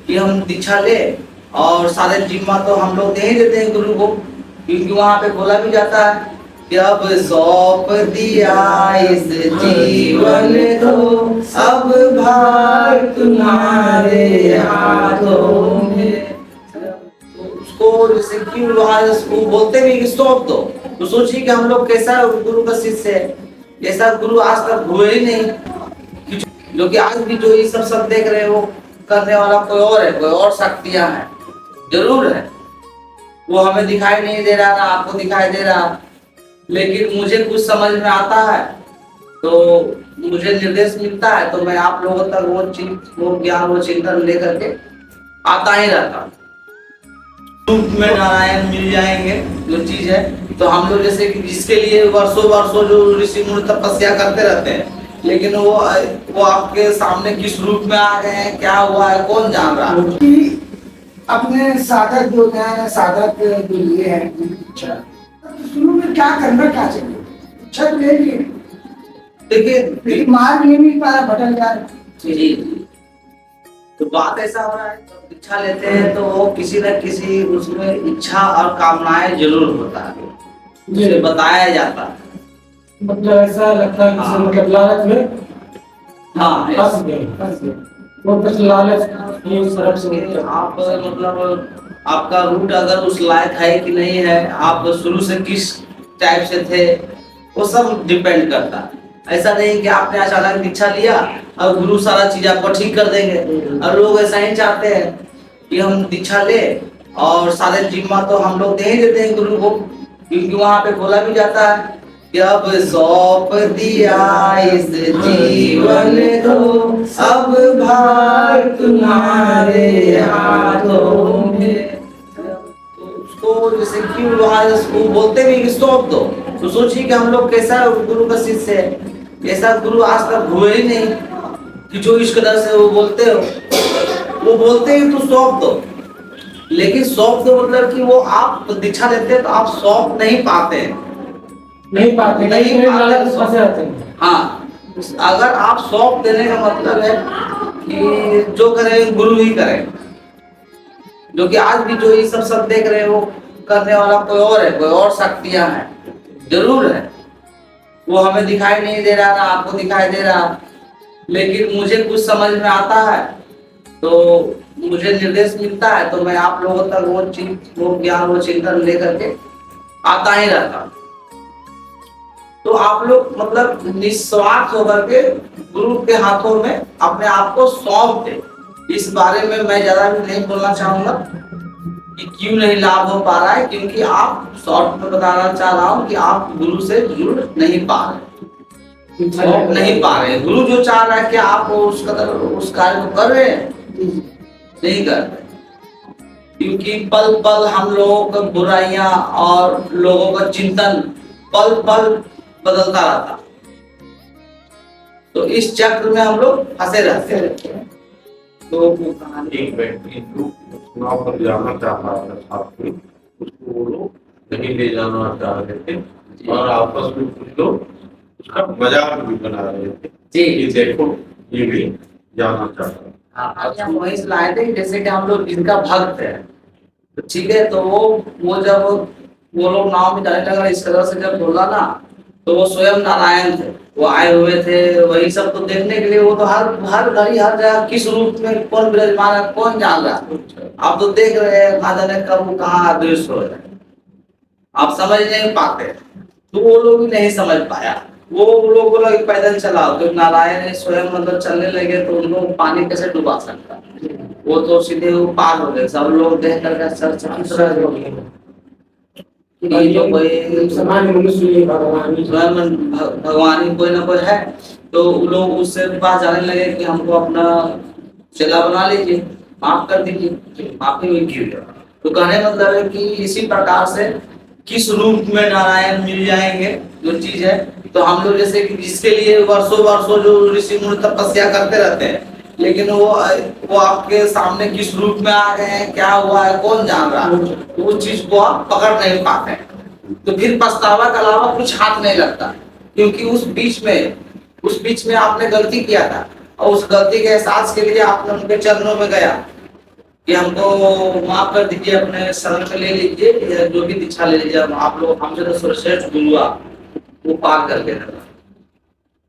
कि हम दीक्षा ले और सारे जिम्मा तो हम लोग दे ही देते हैं गुरु को, क्योंकि वहां पे बोला भी जाता है कि अब सौंप दिया इस जीवन को, अब भार तुम्हारे हाथों में। तो उसको जैसे कि वहां उसको बोलते भी कि सौंप दो, तो सोचिए कि हम लोग कैसा गुरु का शिष्य है, ऐसा गुरु आज तक हुए ही नहीं। जो कि आज भी जो ये सब देख रहे हैं वो करने वाला कोई और है, कोई और शक्तियां हैं, जरूर है। वो हमें दिखाई नहीं दे रहा, ना आपको दिखाई दे रहा, लेकिन मुझे कुछ समझ में आता है तो मुझे निर्देश मिलता है, तो मैं आप लोगों तक वो ज्ञान, वो चिंतन लेकर के आता ही रहता। रूप में नारायण मिल जाएंगे जो चीज है, तो हम लोग जैसे कि जिसके लिए वर्षों वर्षों जो ऋषि मुनि तपस्या करते रहते हैं, लेकिन वो आपके सामने किस रूप में आ गए हैं, क्या हुआ है, कौन जान रहा है। अपने साधक जो हैं, साधक जो लिए हैं, अच्छा शुरू में क्या करना, क्या चाहिए, अच्छा ले लिए, देखिए मार्ग नहीं मिल पा रहा, भटक जा रहा। जी, तो बात ऐसा हो रहा है, जब इच्छा लेते हैं तो वो किसी न किसी उसमें इच्छा और कामनाएं जरूर होता है, उसे बताया जाता है। मतलब ऐसा लगता है कि मतलब लालच में, हाँ, फंस गए, वो बस लालच की तरफ से आप मतलब आपका रूट अगर उस लायक है कि नहीं है, आप शुरू से किस टाइप से थे, वो सब डिपेंड करता है। ऐसा नहीं कि आपने अचानक दीक्षा लिया और गुरु सारा चीज आपको ठीक कर देंगे, और लोग ऐसा ही चाहते हैं कि हम दीक्षा ले और सारे जिम्मा तो हम लोग दे ही देते हैं गुरु को, क्योंकि वहां पे बोला भी जाता है कि अब सौंप दिया इस जीवन को, अब भार तुम्हारे हाथों में। तो उसको जैसे कि वहां उसको बोलते भी कि सौंप दो, तो सोचिए कि हम लोग कैसा गुरु का शिष्य है, ऐसा गुरु आज तक हुए ही नहीं कि जो इस कदर से वो बोलते हो, वो बोलते हैं तो सौंप दो, लेकिन सौंप दो मतलब कि वो आप दीक्षा लेते हैं तो आप सौंप नहीं पाते हैं, नहीं पाते। हाँ, अगर आप सौंप देने का मतलब है कि जो करें गुरु ही करें, जो कि आज भी जो ये सब देख रहे हैं वो करने वाला कोई और है, कोई और शक्तियां हैं, जरूर है। वो हमें दिखाई नहीं दे रहा, ना आपको दिखाई दे रहा, लेकिन मुझे कुछ समझ में आता है तो मुझे निर्देश मिलता है, तो मैं आप लोगों तक वो ज्ञान, वो चिंतन लेकर के आता ही रहता। तो आप लोग मतलब निस्वार्थ होकर के गुरु के हाथों में अपने आप को सौंप दे। इस बारे में मैं ज्यादा भी नहीं बोलना चाहूंगा कि क्यों नहीं लाभ हो पा रहा है, क्योंकि आप शॉर्ट में बताना चाह रहा हूँ कि आप गुरु से जुड़ नहीं पा रहे, सौंप नहीं पा रहे। गुरु जो चाह रहा है कि आप उस कार्य को कर रहे हैं, नहीं कर रहे, क्योंकि पल पल हम लोगों का बुराइयां और लोगों का चिंतन पल पल बदलता रहता, तो इस चक्र में हम लोग फंसे रहते हैं। तो एक व्यक्ति चुनाव पर जाना चाहता है, छात्र उसको वो लोग नहीं ले जाना चाह रहे थे, और आपस में कुछ लोग उसका मजाक भी बना रहे थे जी, कि देखो ये भी जाना चाहता है। हम वही लाए थे, जैसे कि हम लोग जिनका भक्त है, तो ठीक है, तो वो जब वो लोग नाम में जाने लगा इस तरह से जब बोला ना, तो वो स्वयं नारायण थे, वो आए हुए थे वही सब तो देखने के लिए। वो तो हर घड़ी हर जगह किस रूप में कौन विराजमान है कौन जान रहा। आप तो देख रहे हैं ना जाने कब कहाँ अदृश्य हो जाए, आप समझ नहीं पाते, तो वो लोग भी नहीं समझ पाया। वो लोग बोला कि पैदल चलाओ, तो नारायण स्वयं मतलब चलने लगे तो उनको पानी कैसे डुबा सकता, वो तो सीधे वो पार हो गए। सब लोग देख करके चकित रह गए, सामान्य मनुष्य भगवान ही कोई ना कोई है। तो लोग उससे पास जाने लगे कि हमको अपना चेला बना लीजिए, माफ कर दीजिए, माफी हुई की। तो कहने मतलब है कि इसी प्रकार से किस रूप में नारायण मिल जाएंगे जो चीज है, तो हम लोग जैसे कि जिसके लिए वर्षों वर्षों जो ऋषि मुनि तपस्या करते रहते हैं, लेकिन वो आपके सामने किस रूप में आ गए हैं, क्या हुआ है, कौन जान रहा, तो उस चीज को आप पकड़ नहीं पाते हैं। तो फिर पछतावा के अलावा कुछ हाथ नहीं लगता, क्योंकि उस बीच में आपने गलती किया था, और उस गलती के एहसास के लिए आपने उनके चरणों में गया, कि हमको माफ कर दीजिए, अपने शरण में ले लीजिए, या जो भी दीक्षा ले लीजिए, आप लोग हमसे तो सर्वश्रेष्ठ गुरु आप, वो पार कर लेना।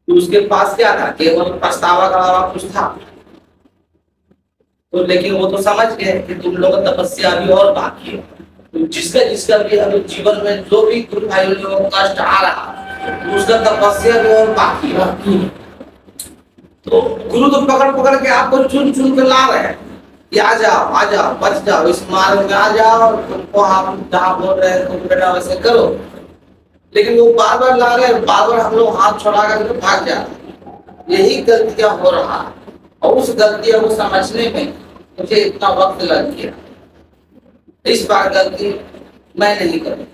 तो उसके पास क्या था, केवल पछतावा का अलावा कुछ था तो, लेकिन वो तो समझ गए कि तुम लोग तपस्या अभी और बाकी है। तो जिसका जिसका भी अभी जीवन में जो भी गुरु भाइयों को कष्ट आ रहा, तो उसका तपस्या भी और बाकी है। तो गुरु तो पकड़ पकड़ के आपको चुन चुन के ला रहे हैं कि आ जाओ बच जाओ, इस मार्ग में आ जाओ, तुमको हम जहाँ बोल रहे हैं तुम बेटा वैसे करो। लेकिन वो बार बार ला रहे हैं, बार बार हम लोग हाथ छोड़ा करके भाग जाते। यही गलतियां हो रहा है, और उस गलतियों को समझने में मुझे इतना वक्त लग गया। इस बार गलती मैं नहीं करूँ।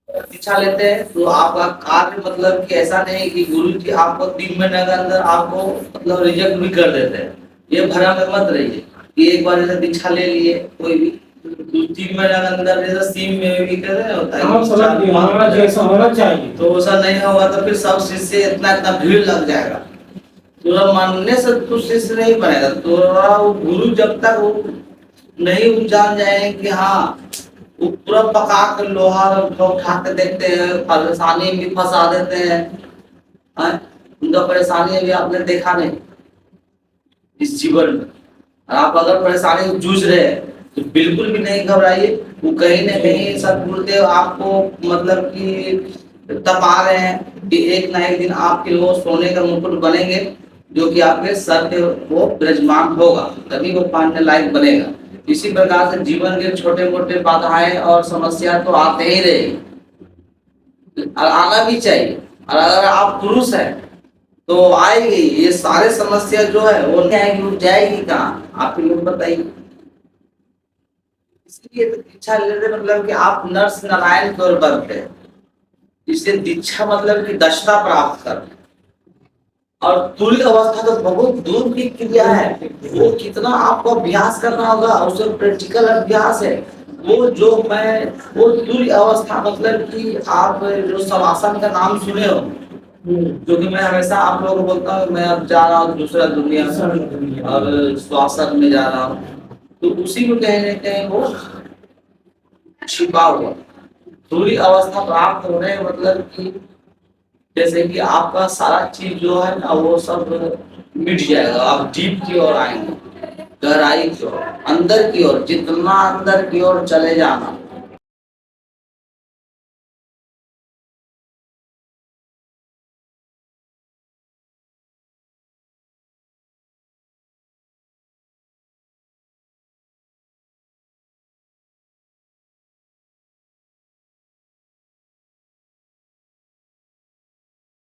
दीक्षा लेते हैं तो आपका कार्य मतलब कि ऐसा नहीं कि गुरु जी आपको 3 महीने के अंदर आपको मतलब रिजेक्ट भी कर देते हैं। ये भ्रम में मत रहिए कि एक बार जैसे दीक्षा ले लिए कोई भी 3 महीने के अंदर जैसे सीम में भी कर रहे होता है, हमारा जैसा होना चाहिए, तो वैसा नहीं होगा तो फिर सब शिष्य इतना इतना भीड़ लग जाएगा। तो मानने से तो शिष्य नहीं बनेगा। तो वो गुरु जब तक वो नहीं जान जाए कि हाँ वो पूरा पका कर लोहा उठा के देखते हैं, परेशानी भी फंसा देते हैं। उनका परेशानी भी आपने देखा नहीं इस जीवन में। आप अगर परेशानी जूझ रहे हैं तो बिल्कुल भी नहीं घबराइए। वो कहीं ना कहीं सदगुरुदेव आपको मतलब कि तपा रहे हैं कि एक ना एक दिन आपके वो सोने का मुकुट बनेंगे, जो कि आपके सर पे वो विराजमान होगा, तभी वो पाने लायक बनेगा। इसी प्रकार से जीवन के छोटे मोटे बाधाएं और समस्या तो आते ही रहेगी, आना भी चाहिए। और अगर आप पुरुष हैं तो आएगी, ये सारे समस्या जो है वो नहीं आएगी, वो जाएगी कहाँ, आप लोग बताइए। इसलिए तो दीक्षा लेते मतलब कि आप नर्स नारायण की ओर बढ़ते हैं। इसलिए दीक्षा मतलब कि दक्षता प्राप्त करना। और तुल्य अवस्था तो बहुत दूर की क्रिया है, वो कितना आपको अभ्यास करना होगा, उसमें प्रैक्टिकल अभ्यास है। वो जो मैं वो तुल्य अवस्था मतलब कि आप जो शवासन का नाम सुने हो, जो कि मैं हमेशा आप लोगों को बोलता हूँ, मैं अब जा रहा हूँ दूसरा दुनिया और श्वासन में जा रहा हूँ, तो उसी को कहीं ना कहीं वो छिपा हुआ तुल्य अवस्था प्राप्त होने मतलब कि जैसे कि आपका सारा चीज जो है ना वो सब मिट जाएगा। आप डीप की ओर आएंगे, गहराई की ओर, अंदर की ओर, जितना अंदर की ओर चले जाना